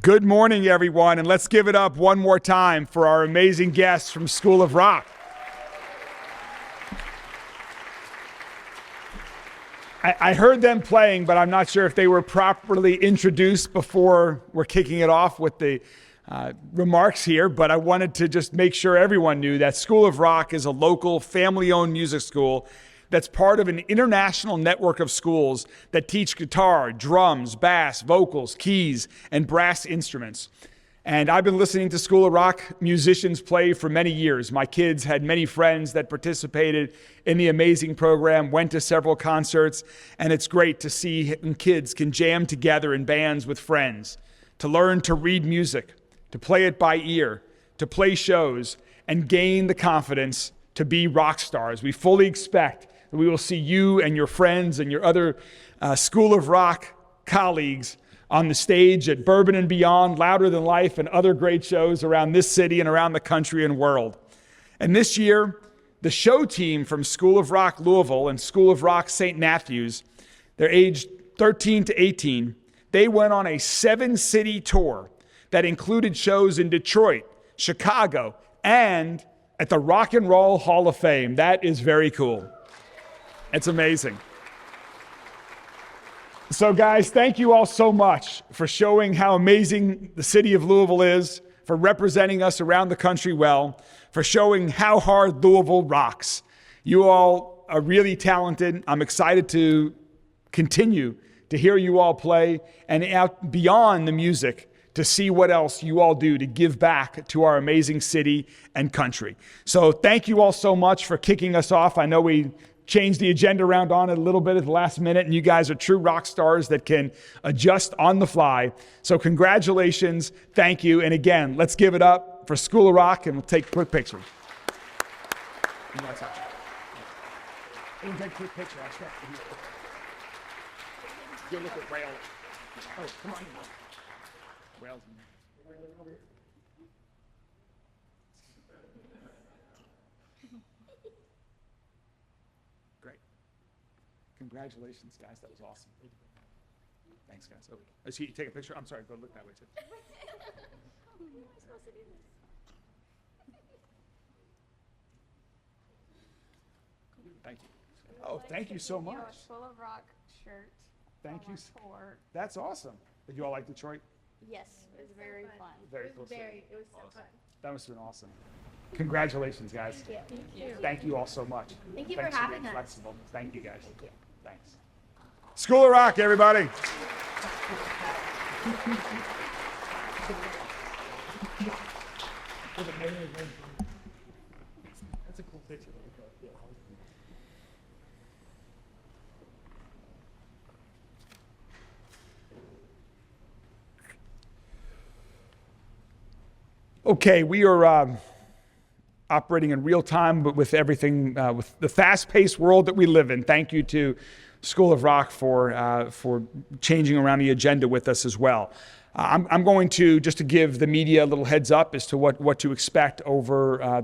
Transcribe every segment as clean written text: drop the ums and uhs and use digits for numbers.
Good morning, everyone, and let's give it up one more time for our amazing guests from School of Rock. I heard them playing, but I'm not sure if they were properly introduced before we're kicking it off with the remarks here, but I wanted to just make sure everyone knew that School of Rock is a local family-owned music school that's part of an international network of schools that teach guitar, drums, bass, vocals, keys, and brass instruments. And I've been listening to School of Rock musicians play for many years. My kids had many friends that participated in the amazing program, went to several concerts, and it's great to see kids can jam together in bands with friends, to learn to read music, to play it by ear, to play shows, and gain the confidence to be rock stars. We fully expect that we will see you and your friends and your other School of Rock colleagues on the stage at Bourbon and Beyond, Louder Than Life, and other great shows around this city and around the country and world. And this year, the show team from School of Rock Louisville and School of Rock St. Matthews, they're aged 13 to 18, they went on a 7-city tour that included shows in Detroit, Chicago, and at the Rock and Roll Hall of Fame. That is very cool. It's amazing. So guys, thank you all so much for showing how amazing the city of Louisville is, for representing us around the country well, for showing how hard Louisville rocks. You all are really talented. I'm excited to continue to hear you all play and out beyond the music to see what else you all do to give back to our amazing city and country. So thank you all so much for kicking us off. I know we changed the agenda around on it a little bit at the last minute, and you guys are true rock stars that can adjust on the fly. So congratulations, thank you, and again, let's give it up for School of Rock, and we'll take quick pictures. We'll take a quick picture. Go look at Rail. Oh, come on. Rail's in there. Congratulations, guys. That was awesome. Thanks, guys. Oh, so you take a picture? I'm sorry. Go look that way, too. Thank you. Oh, thank you so much. School of Rock shirt. Thank you. That's awesome. Did you all like Detroit? Yes, it was very fun. Very cool. It was so fun. That must have been awesome. Congratulations, guys. Thank you. Thank you all so much. Thank you Thanks for having being us. Flexible. Thank you, guys. Thank you. Thanks. School of Rock, everybody. That's a cool picture. Okay, we are operating in real time, but with everything, with the fast-paced world that we live in. Thank you to School of Rock for changing around the agenda with us as well. I'm going to, just to give the media a little heads up as to what to expect over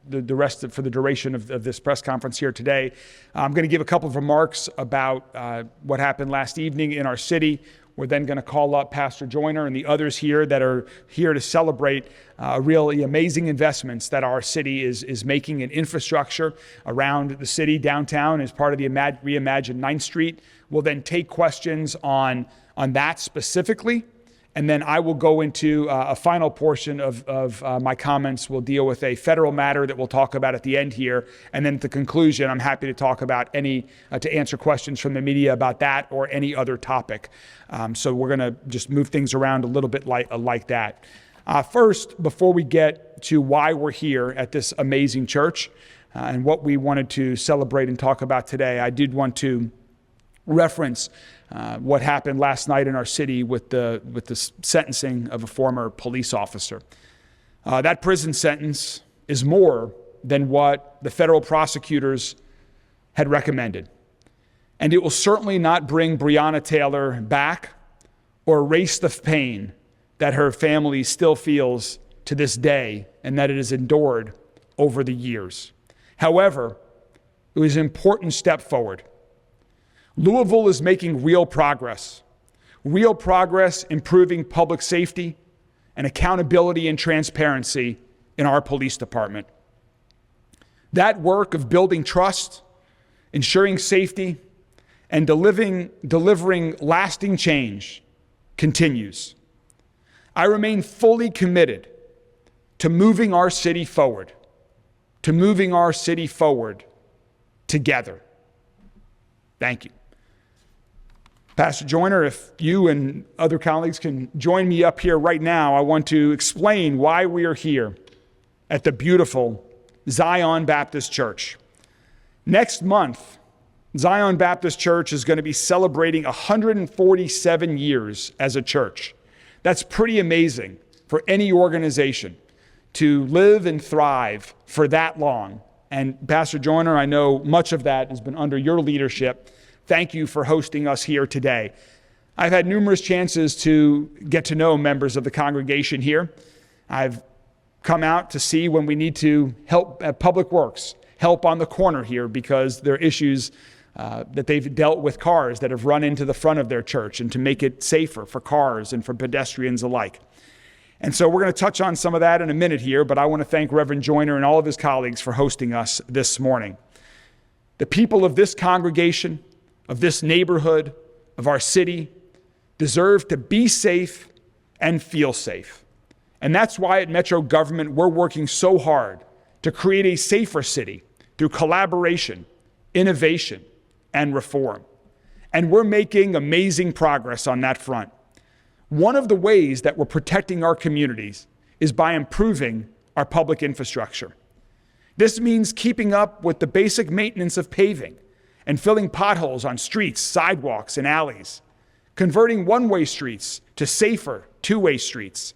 the rest for the duration of this press conference here today. I'm going to give a couple of remarks about what happened last evening in our city. We're then going to call up Pastor Joyner and the others here that are here to celebrate really amazing investments that our city is making in infrastructure around the city, downtown, as part of the Reimagine 9th Street. We'll then take questions on that specifically, and then I will go into a final portion of my comments. We'll deal with a federal matter that we'll talk about at the end here, and then at the conclusion, I'm happy to talk about to answer questions from the media about that or any other topic. So we're going to just move things around a little bit like that. First, before we get to why we're here at this amazing church and what we wanted to celebrate and talk about today, I did want to reference what happened last night in our city with the sentencing of a former police officer. That prison sentence is more than what the federal prosecutors had recommended. And it will certainly not bring Breonna Taylor back or erase the pain that her family still feels to this day and that it has endured over the years. However, it was an important step forward. Louisville is making real progress. real progress improving public safety and accountability and transparency in our police department. That work of building trust, ensuring safety, and delivering lasting change continues. I remain fully committed to moving our city forward, together. Thank you. Pastor Joyner, if you and other colleagues can join me up here right now, I want to explain why we are here at the beautiful Zion Baptist Church. Next month, Zion Baptist Church is going to be celebrating 147 years as a church. That's pretty amazing for any organization to live and thrive for that long. And Pastor Joyner, I know much of that has been under your leadership. Thank you for hosting us here today. I've had numerous chances to get to know members of the congregation here. I've come out to see when we need to help at Public Works, help on the corner here because there are issues that they've dealt with cars that have run into the front of their church, and to make it safer for cars and for pedestrians alike. And so we're going to touch on some of that in a minute here, but I want to thank Reverend Joyner and all of his colleagues for hosting us this morning. The people of this congregation, of this neighborhood, of our city, deserve to be safe and feel safe. And that's why at Metro Government, we're working so hard to create a safer city through collaboration, innovation, and reform. And we're making amazing progress on that front. One of the ways that we're protecting our communities is by improving our public infrastructure. This means keeping up with the basic maintenance of paving and filling potholes on streets, sidewalks, and alleys, converting one-way streets to safer two-way streets,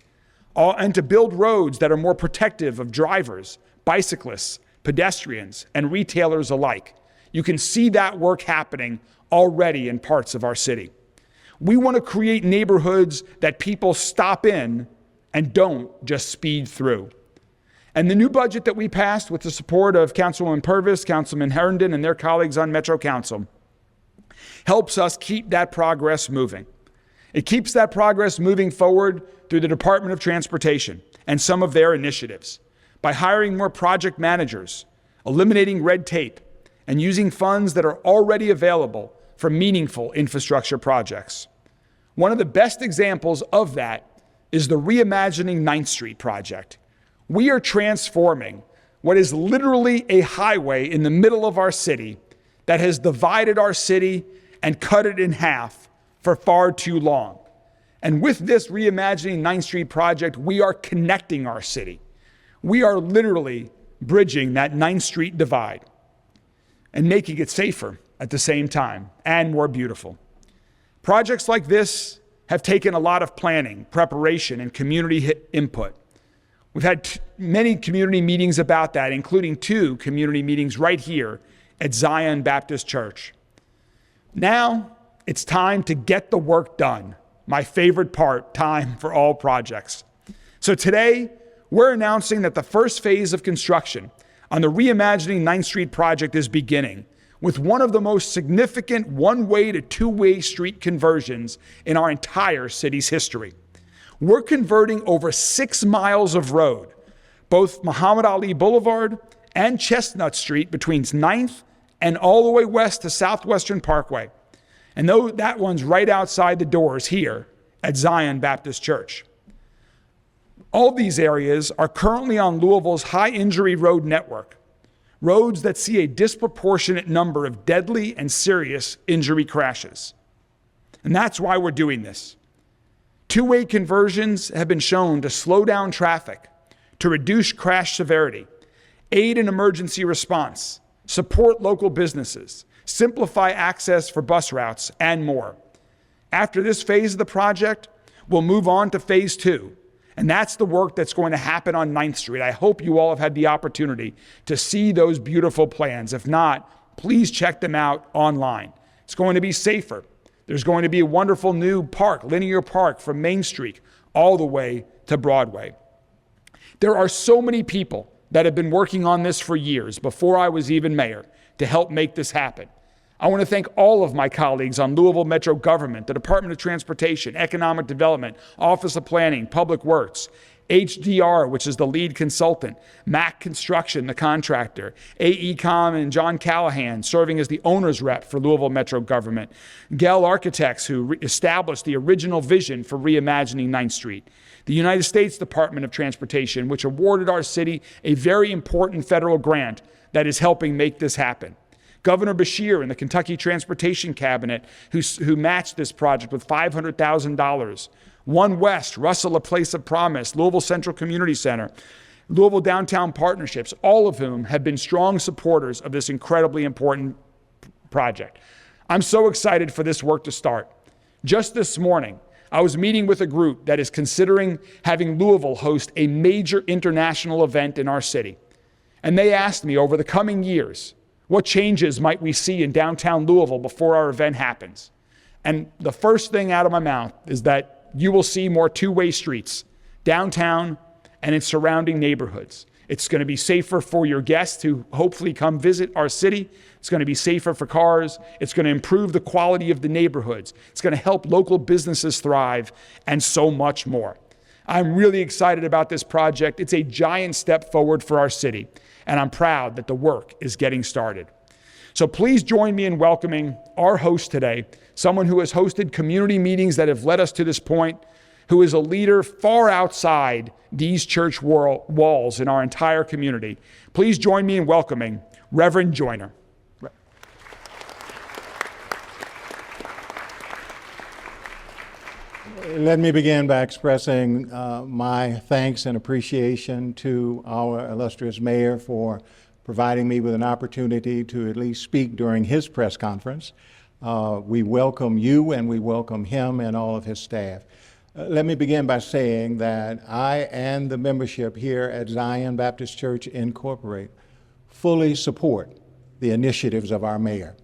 and to build roads that are more protective of drivers, bicyclists, pedestrians, and retailers alike. You can see that work happening already in parts of our city. We want to create neighborhoods that people stop in and don't just speed through. And the new budget that we passed with the support of Councilwoman Purvis, Councilman Herndon, and their colleagues on Metro Council helps us keep that progress moving. It keeps that progress moving forward through the Department of Transportation and some of their initiatives by hiring more project managers, eliminating red tape, and using funds that are already available for meaningful infrastructure projects. One of the best examples of that is the Reimagining 9th Street project. We are transforming what is literally a highway in the middle of our city that has divided our city and cut it in half for far too long. And with this Reimagining 9th Street project, we are connecting our city. We are literally bridging that 9th Street divide and making it safer at the same time and more beautiful. Projects like this have taken a lot of planning, preparation, and community input. We've had many community meetings about that, including 2 community meetings right here at Zion Baptist Church. Now it's time to get the work done. My favorite part, time for all projects. So today, we're announcing that the first phase of construction on the Reimagining 9th Street project is beginning with one of the most significant one-way to two-way street conversions in our entire city's history. We're converting over 6 miles of road, both Muhammad Ali Boulevard and Chestnut Street between 9th and all the way west to Southwestern Parkway. And that one's right outside the doors here at Zion Baptist Church. All these areas are currently on Louisville's high injury road network, roads that see a disproportionate number of deadly and serious injury crashes. And that's why we're doing this. Two-way conversions have been shown to slow down traffic, to reduce crash severity, aid in emergency response, support local businesses, simplify access for bus routes, and more. After this phase of the project, we'll move on to phase 2. And that's the work that's going to happen on 9th Street. I hope you all have had the opportunity to see those beautiful plans. If not, please check them out online. It's going to be safer. There's going to be a wonderful new park, linear park from Main Street all the way to Broadway. There are so many people that have been working on this for years, before I was even mayor, to help make this happen. I want to thank all of my colleagues on Louisville Metro Government, the Department of Transportation, Economic Development, Office of Planning, Public Works, HDR, which is the lead consultant, Mac Construction, the contractor, AECom and John Callahan serving as the owner's rep for Louisville Metro Government, Gell Architects, who established the original vision for reimagining 9th Street, the United States Department of Transportation, which awarded our city a very important federal grant that is helping make this happen, Governor Beshear and the Kentucky Transportation Cabinet, who matched this project with $500,000, One West, Russell, A Place of Promise, Louisville Central Community Center, Louisville Downtown Partnerships, all of whom have been strong supporters of this incredibly important project. I'm so excited for this work to start. Just this morning, I was meeting with a group that is considering having Louisville host a major international event in our city. And they asked me over the coming years, what changes might we see in downtown Louisville before our event happens? And the first thing out of my mouth is that you will see more two-way streets downtown and in surrounding neighborhoods. It's going to be safer for your guests who hopefully come visit our city. It's going to be safer for cars. It's going to improve the quality of the neighborhoods. It's going to help local businesses thrive and so much more. I'm really excited about this project. It's a giant step forward for our city, and I'm proud that the work is getting started. So please join me in welcoming our host today, someone who has hosted community meetings that have led us to this point, who is a leader far outside these church walls in our entire community. Please join me in welcoming Reverend Joyner. Let me begin by expressing my thanks and appreciation to our illustrious mayor for providing me with an opportunity to at least speak during his press conference. We welcome you and we welcome him and all of his staff. Let me begin by saying that I and the membership here at Zion Baptist Church Incorporated fully support the initiatives of our mayor.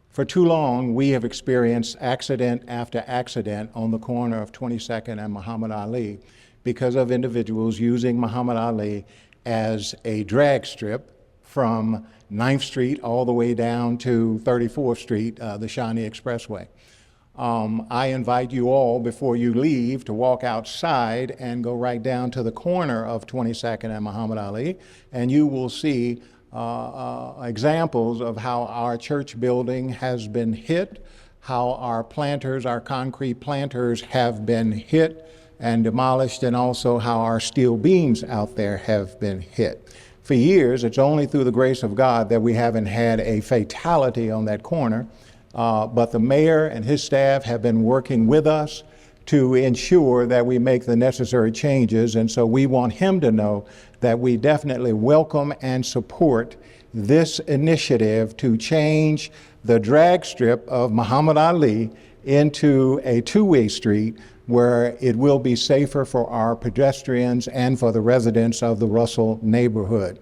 For too long, we have experienced accident after accident on the corner of 22nd and Muhammad Ali because of individuals using Muhammad Ali as a drag strip from 9th Street all the way down to 34th Street, the Shawnee Expressway. I invite you all, before you leave, to walk outside and go right down to the corner of 22nd and Muhammad Ali, and you will see examples of how our church building has been hit, how our planters, our concrete planters have been hit and demolished, and also how our steel beams out there have been hit. For years, it's only through the grace of God that we haven't had a fatality on that corner, but the mayor and his staff have been working with us to ensure that we make the necessary changes, and so we want him to know that we definitely welcome and support this initiative to change the drag strip of Muhammad Ali into a two-way street where it will be safer for our pedestrians and for the residents of the Russell neighborhood.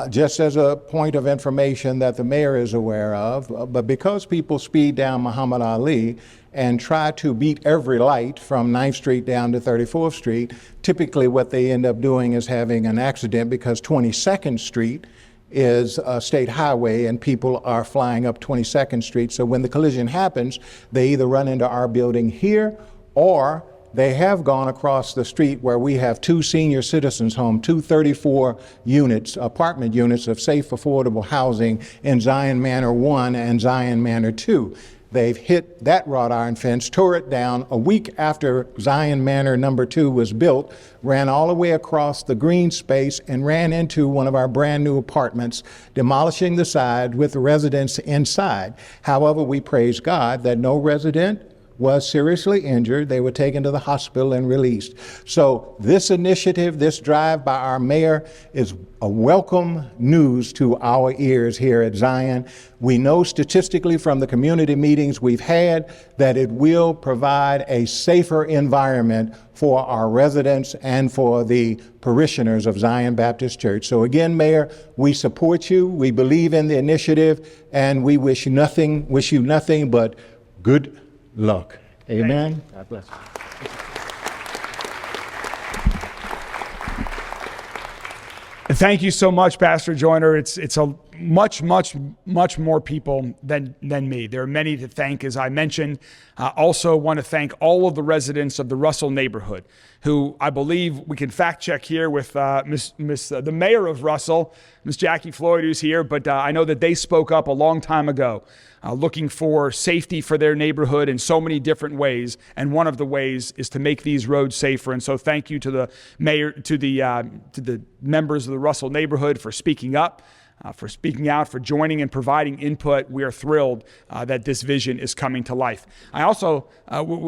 Just as a point of information that the mayor is aware of, but because people speed down Muhammad Ali and try to beat every light from 9th Street down to 34th Street, typically what they end up doing is having an accident because 22nd Street is a state highway and people are flying up 22nd Street. So when the collision happens, they either run into our building here or they have gone across the street where we have two senior citizens' homes, 234 units, apartment units of safe, affordable housing in Zion Manor 1 and Zion Manor 2. They've hit that wrought iron fence, tore it down a week after Zion Manor number 2 was built, ran all the way across the green space and ran into one of our brand new apartments, demolishing the side with the residents inside. However, we praise God that no resident was seriously injured. They were taken to the hospital and released. So this initiative, this drive by our mayor is a welcome news to our ears here at Zion. We know statistically from the community meetings we've had that it will provide a safer environment for our residents and for the parishioners of Zion Baptist Church. So again, Mayor, we support you. We believe in the initiative and we wish you nothing but good luck. Amen. God bless you. Thank you so much, Pastor Joyner. It's a much more people than me. There are many to thank, as I mentioned. Also want to thank all of the residents of the Russell neighborhood, who I believe we can fact check here with the mayor of Russell, Miss Jackie Floyd, who's here, but I know that they spoke up a long time ago, looking for safety for their neighborhood in so many different ways, and one of the ways is to make these roads safer. And so thank you to the mayor, to the members of the Russell neighborhood for speaking up, for speaking out, for joining and providing input. We are thrilled that this vision is coming to life. I also,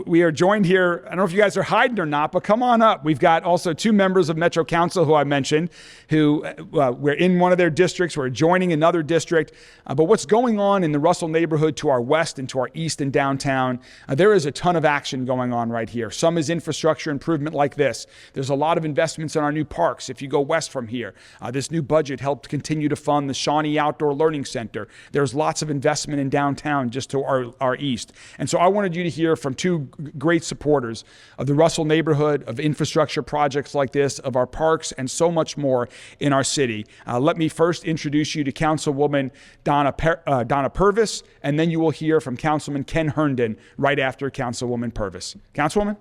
we are joined here, I don't know if you guys are hiding or not, but come on up. We've got also two members of Metro Council who I mentioned, who we're in one of their districts, we're joining another district. But what's going on in the Russell neighborhood to our west and to our east and downtown, there is a ton of action going on right here. Some is infrastructure improvement like this. There's a lot of investments in our new parks. If you go west from here, this new budget helped continue to fund the Shawnee Outdoor Learning Center. There's lots of investment in downtown just to our east. And so I wanted you to hear from two great supporters of the Russell neighborhood, of infrastructure projects like this, of our parks, and so much more in our city. Let me first introduce you to Councilwoman Donna Purvis, and then you will hear from Councilman Ken Herndon right after Councilwoman Purvis. Councilwoman?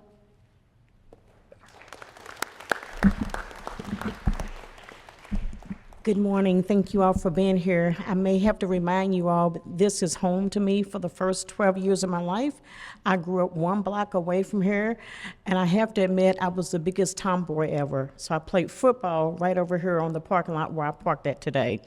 Good morning. Thank you all for being here. I may have to remind you all, but this is home to me for the first 12 years of my life. I grew up one block away from here, and I have to admit I was the biggest tomboy ever. So I played football right over here on the parking lot where I parked at today.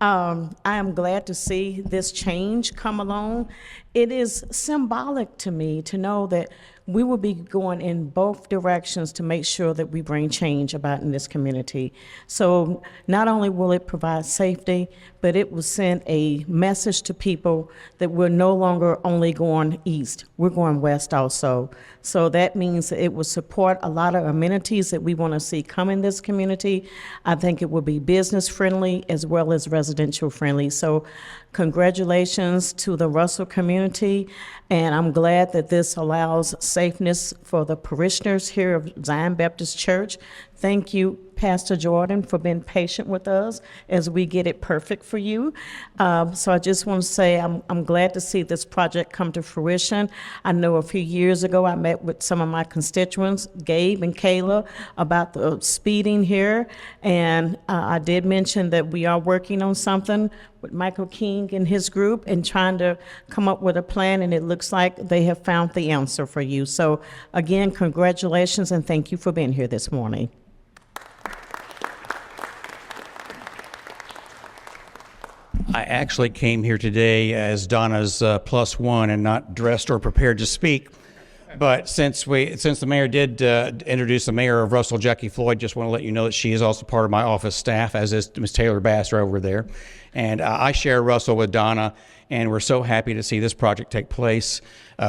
I am glad to see this change come along. It is symbolic to me to know that we will be going in both directions to make sure that we bring change about in this community. So not only will it provide safety, but it will send a message to people that we're no longer only going east, we're going west also. So that means that it will support a lot of amenities that we want to see come in this community. I think it will be business friendly as well as residential friendly. So congratulations to the Russell community, and I'm glad that this allows safeness for the parishioners here of Zion Baptist Church. Thank you, Pastor Jordan, for being patient with us as we get it perfect for you. So I just want to say I'm glad to see this project come to fruition. I know a few years ago I met with some of my constituents, Gabe and Kayla, about the speeding here, and I did mention that we are working on something with Michael King and his group and trying to come up with a plan, and it looks like they have found the answer for you. So again, congratulations, and thank you for being here this morning. I actually came here today as Donna's plus one and not dressed or prepared to speak. But since the mayor did introduce the mayor of Russell, Jackie Floyd, just want to let you know that she is also part of my office staff, as is Ms. Taylor Bass right over there. And I share Russell with Donna, and we're so happy to see this project take place.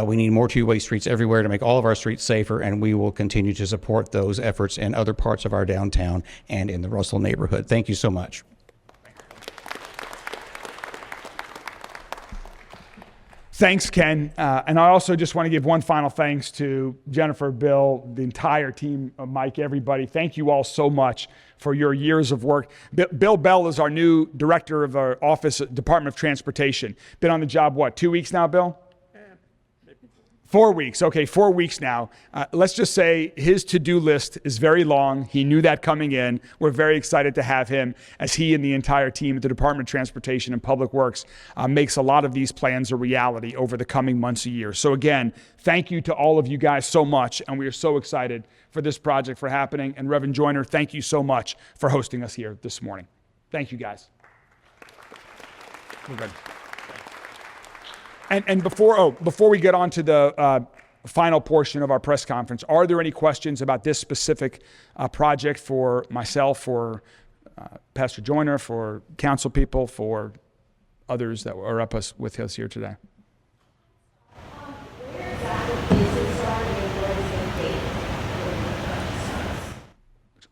We need more two-way streets everywhere to make all of our streets safer, and we will continue to support those efforts in other parts of our downtown and in the Russell neighborhood. Thank you so much. Thanks, Ken. And I also just want to give one final thanks to Jennifer, Bill, the entire team, Mike, everybody. Thank you all so much for your years of work. Bill Bell is our new director of our office, Department of Transportation. Been on the job, what, 2 weeks now, Bill? 4 weeks. Okay, 4 weeks now. Let's just say his to-do list is very long. He knew that coming in. We're very excited to have him as he and the entire team at the Department of Transportation and Public Works makes a lot of these plans a reality over the coming months and years. So again, thank you to all of you guys so much, and we are so excited for this project for happening. And Reverend Joyner, thank you so much for hosting us here this morning. Thank you, guys. We're good. And before we get on to the final portion of our press conference, are there any questions about this specific project for myself, for Pastor Joyner, for council people, for others that are with us here today? Where exactly is it starting and where is it date?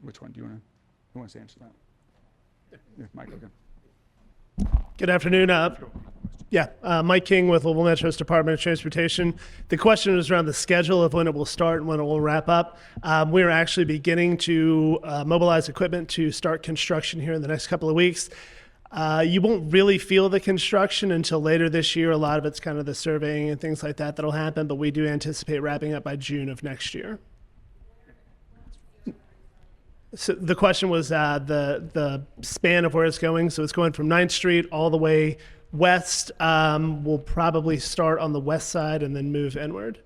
Which one do you want to answer that? Yeah, Mike, okay. Good afternoon. Mike King with Louisville Metro's Department of Transportation. The question is around the schedule of when it will start and when it will wrap up. We are actually beginning to mobilize equipment to start construction here in the next couple of weeks. You won't really feel the construction until later this year. A lot of it's kind of the surveying and things like that that'll happen, but we do anticipate wrapping up by June of next year. So the question was the span of where it's going. So it's going from 9th Street all the way west. We'll probably start on the west side and then move inward.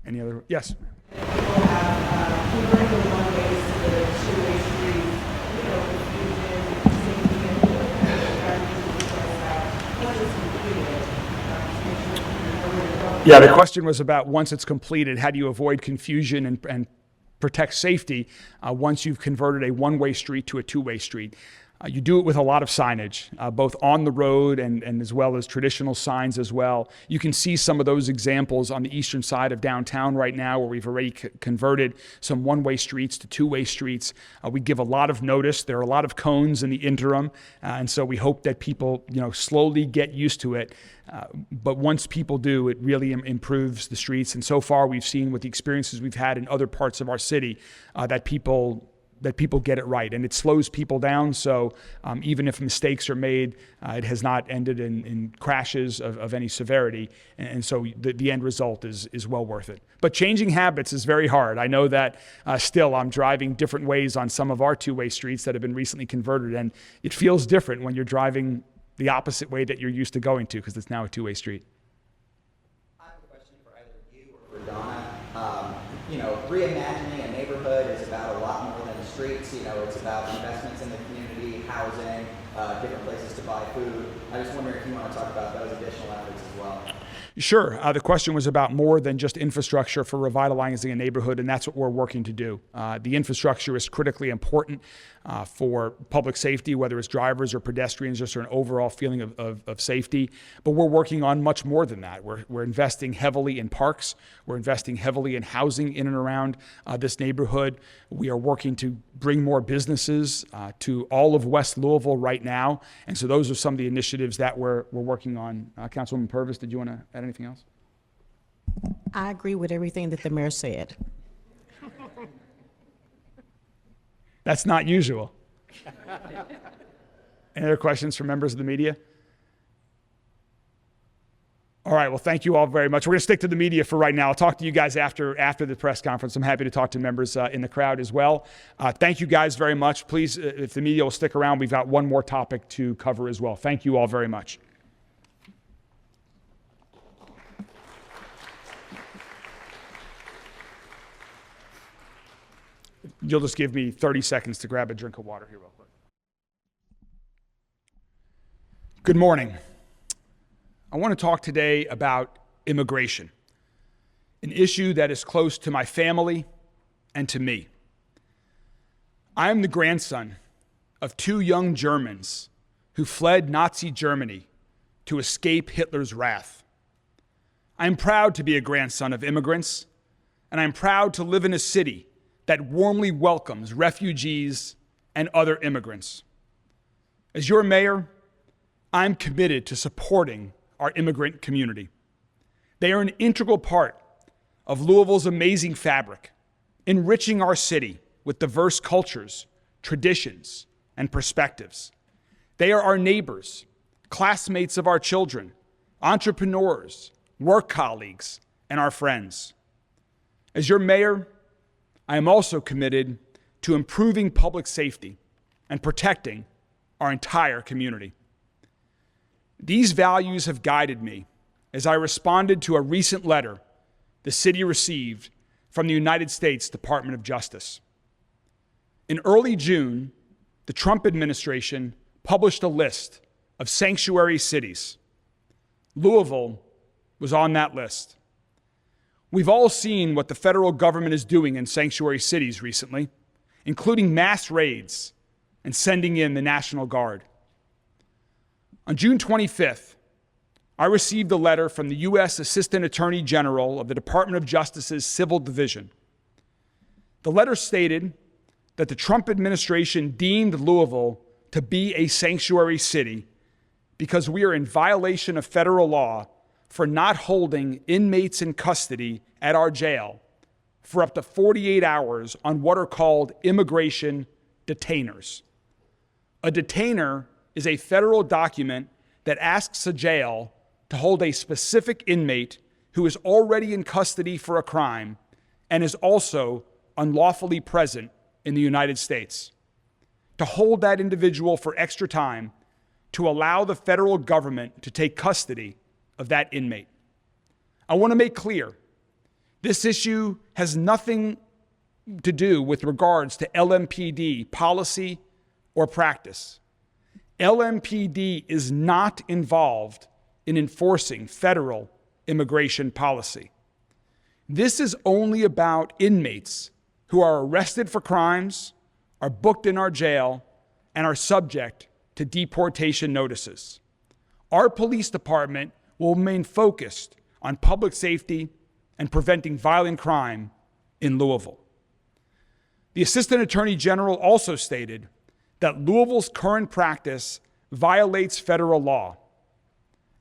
Any other? Yes. Yeah, the question was about once it's completed, how do you avoid confusion and protect safety once you've converted a one-way street to a two-way street? You do it with a lot of signage, both on the road and as well as traditional signs as well. You can see some of those examples on the eastern side of downtown right now where we've already converted some one-way streets to two-way streets. We give a lot of notice. There are a lot of cones in the interim, and so we hope that people slowly get used to it. But once people do, it really improves the streets. And so far we've seen with the experiences we've had in other parts of our city that people get it right, and it slows people down. So even if mistakes are made, it has not ended in crashes of any severity. And so the end result is well worth it. But changing habits is very hard. I know that still I'm driving different ways on some of our two-way streets that have been recently converted, and it feels different when you're driving the opposite way that you're used to going to, because it's now a two-way street. I have a question for either you or for Donna. Reimagining a neighborhood is about a lot more than the streets. It's about investments in the community, housing, different places to buy food. I just wonder if you want to talk about those additional efforts as well. Sure. The question was about more than just infrastructure for revitalizing a neighborhood, and that's what we're working to do. The infrastructure is critically important for public safety, whether it's drivers or pedestrians, just for an overall feeling of safety. But we're working on much more than that. We're investing heavily in parks. We're investing heavily in housing in and around this neighborhood. We are working to bring more businesses to all of West Louisville right now. And so those are some of the initiatives that we're working on. Councilwoman Purvis, did you want to add anything else? I agree with everything that the mayor said. That's not usual. Any other questions from members of the media? All right, well, thank you all very much. We're going to stick to the media for right now. I'll talk to you guys after the press conference. I'm happy to talk to members in the crowd as well. Thank you guys very much. Please, if the media will stick around, we've got one more topic to cover as well. Thank you all very much. You'll just give me 30 seconds to grab a drink of water here real quick. Good morning. I want to talk today about immigration, an issue that is close to my family and to me. I am the grandson of two young Germans who fled Nazi Germany to escape Hitler's wrath. I am proud to be a grandson of immigrants, and I'm proud to live in a city that warmly welcomes refugees and other immigrants. As your mayor, I'm committed to supporting our immigrant community. They are an integral part of Louisville's amazing fabric, enriching our city with diverse cultures, traditions, and perspectives. They are our neighbors, classmates of our children, entrepreneurs, work colleagues, and our friends. As your mayor, I am also committed to improving public safety and protecting our entire community. These values have guided me as I responded to a recent letter the city received from the United States Department of Justice. In early June, the Trump administration published a list of sanctuary cities. Louisville was on that list. We've all seen what the federal government is doing in sanctuary cities recently, including mass raids and sending in the National Guard. On June 25th, I received a letter from the U.S. Assistant Attorney General of the Department of Justice's Civil Division. The letter stated that the Trump administration deemed Louisville to be a sanctuary city because we are in violation of federal law for not holding inmates in custody at our jail for up to 48 hours on what are called immigration detainers. A detainer is a federal document that asks a jail to hold a specific inmate who is already in custody for a crime and is also unlawfully present in the United States. To hold that individual for extra time to allow the federal government to take custody of that inmate. I want to make clear, this issue has nothing to do with regards to LMPD policy or practice. LMPD is not involved in enforcing federal immigration policy. This is only about inmates who are arrested for crimes, are booked in our jail, and are subject to deportation notices. Our police department will remain focused on public safety and preventing violent crime in Louisville. The Assistant Attorney General also stated that Louisville's current practice violates federal law.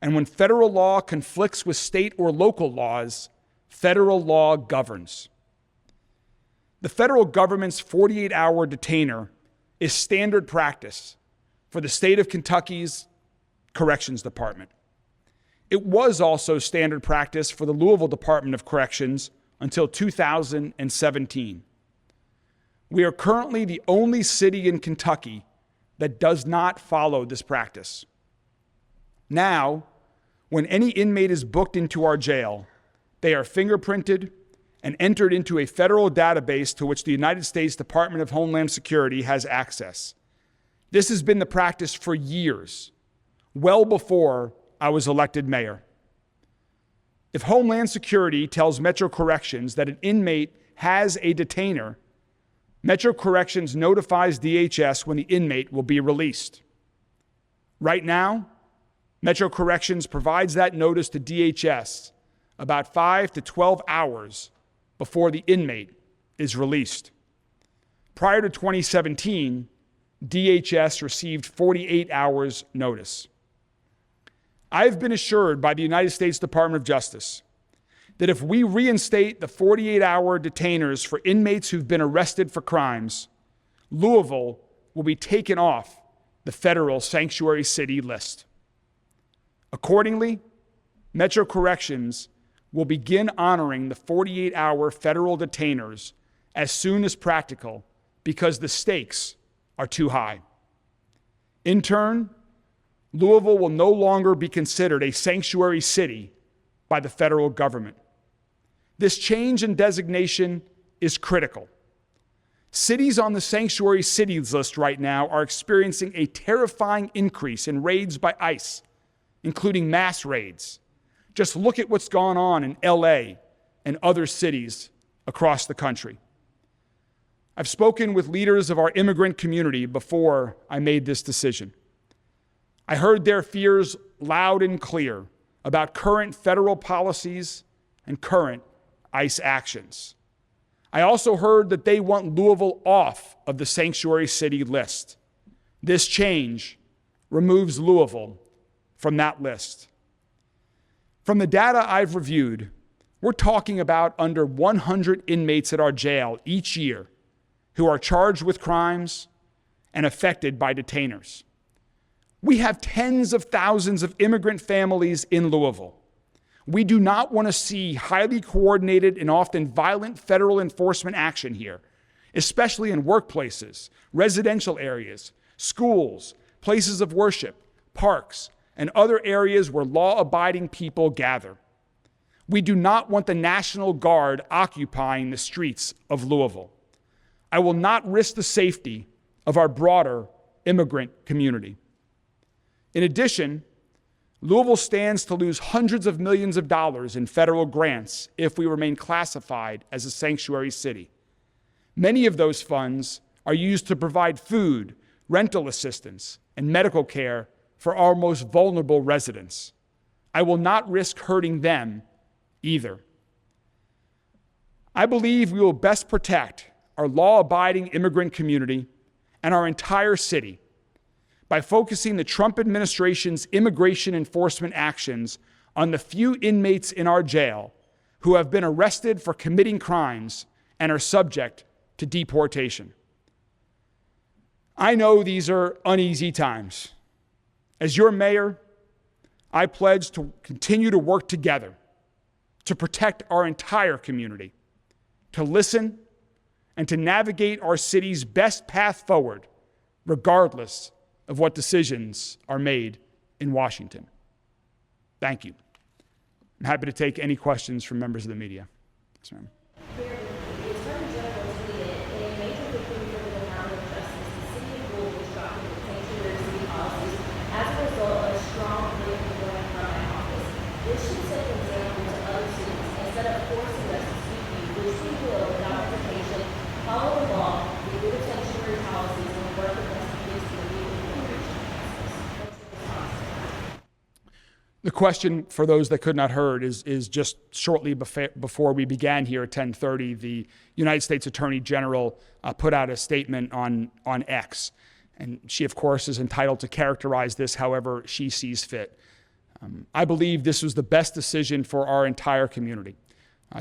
And when federal law conflicts with state or local laws, federal law governs. The federal government's 48-hour detainer is standard practice for the state of Kentucky's Corrections Department. It was also standard practice for the Louisville Department of Corrections until 2017. We are currently the only city in Kentucky that does not follow this practice. Now, when any inmate is booked into our jail, they are fingerprinted and entered into a federal database to which the United States Department of Homeland Security has access. This has been the practice for years, well before I was elected mayor. If Homeland Security tells Metro Corrections that an inmate has a detainer, Metro Corrections notifies DHS when the inmate will be released. Right now, Metro Corrections provides that notice to DHS about 5 to 12 hours before the inmate is released. Prior to 2017, DHS received 48 hours notice. I've been assured by the United States Department of Justice that if we reinstate the 48-hour detainers for inmates who've been arrested for crimes, Louisville will be taken off the federal sanctuary city list. Accordingly, Metro Corrections will begin honoring the 48-hour federal detainers as soon as practical because the stakes are too high. In turn, Louisville will no longer be considered a sanctuary city by the federal government. This change in designation is critical. Cities on the sanctuary cities list right now are experiencing a terrifying increase in raids by ICE, including mass raids. Just look at what's gone on in LA and other cities across the country. I've spoken with leaders of our immigrant community before I made this decision. I heard their fears loud and clear about current federal policies and current ICE actions. I also heard that they want Louisville off of the sanctuary city list. This change removes Louisville from that list. From the data I've reviewed, we're talking about under 100 inmates at our jail each year who are charged with crimes and affected by detainers. We have tens of thousands of immigrant families in Louisville. We do not want to see highly coordinated and often violent federal enforcement action here, especially in workplaces, residential areas, schools, places of worship, parks, and other areas where law-abiding people gather. We do not want the National Guard occupying the streets of Louisville. I will not risk the safety of our broader immigrant community. In addition, Louisville stands to lose hundreds of millions of dollars in federal grants if we remain classified as a sanctuary city. Many of those funds are used to provide food, rental assistance, and medical care for our most vulnerable residents. I will not risk hurting them either. I believe we will best protect our law-abiding immigrant community and our entire city by focusing the Trump administration's immigration enforcement actions on the few inmates in our jail who have been arrested for committing crimes and are subject to deportation. I know these are uneasy times. As your mayor, I pledge to continue to work together to protect our entire community, to listen, and to navigate our city's best path forward, regardless of what decisions are made in Washington. Thank you. I'm happy to take any questions from members of the media. Yes, ma'am. The Attorney General tweeted, a major victory for the Department of Justice, the City of Louisville is dropping its sanctuary city policies as a result of a strong political going from my office. This should set an example to other cities instead of forcing us to speak to you, which we will without hesitation, follow the law, get rid of sanctuary policies, and work with us to fix the legal immigration crisis. What's the response to that? The question, for those that could not heard, is just shortly before we began here at 10:30, the United States Attorney General put out a statement on X. And she, of course, is entitled to characterize this however she sees fit. I believe this was the best decision for our entire community,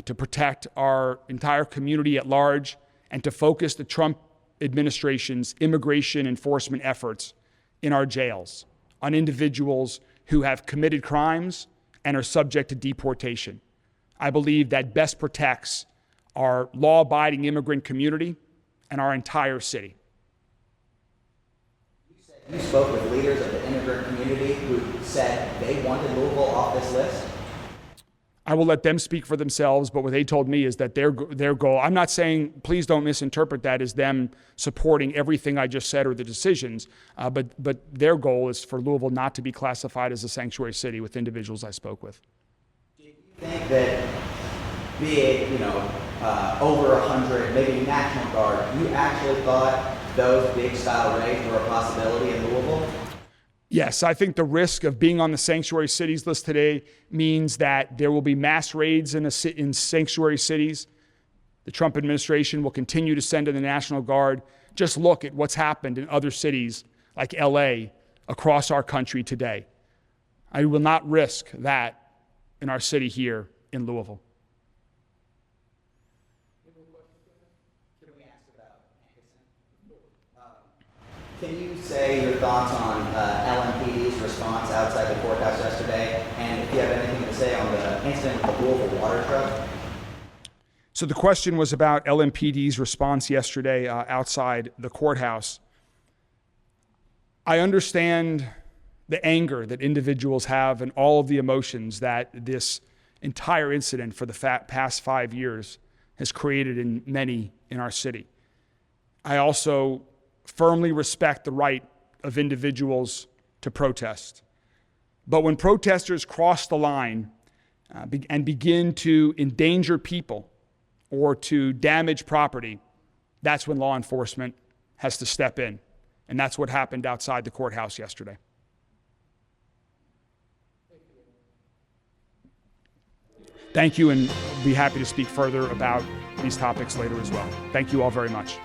to protect our entire community at large and to focus the Trump administration's immigration enforcement efforts in our jails on individuals who have committed crimes and are subject to deportation. I believe that best protects our law-abiding immigrant community and our entire city. You spoke with leaders of the immigrant community who said they wanted Louisville off this list. I will let them speak for themselves, but what they told me is that their goal, I'm not saying, please don't misinterpret that as them supporting everything I just said or the decisions, but their goal is for Louisville not to be classified as a sanctuary city with individuals I spoke with. Do you think that being, over 100, maybe National Guard, you actually thought those big style raids were a possibility in Louisville? Yes, I think the risk of being on the sanctuary cities list today means that there will be mass raids in sanctuary cities. The Trump administration will continue to send in the National Guard. Just look at what's happened in other cities like LA across our country today. I will not risk that in our city here in Louisville. Can you say your thoughts on LMPD's response outside the courthouse yesterday, and if you have anything to say on the incident with the Louisville water truck? So the question was about LMPD's response yesterday outside the courthouse. I understand the anger that individuals have and all of the emotions that this entire incident for the past 5 years has created in many in our city. I also firmly respect the right of individuals to protest. But when protesters cross the line and begin to endanger people or to damage property, that's when law enforcement has to step in. And that's what happened outside the courthouse yesterday. Thank you, and I'll be happy to speak further about these topics later as well. Thank you all very much.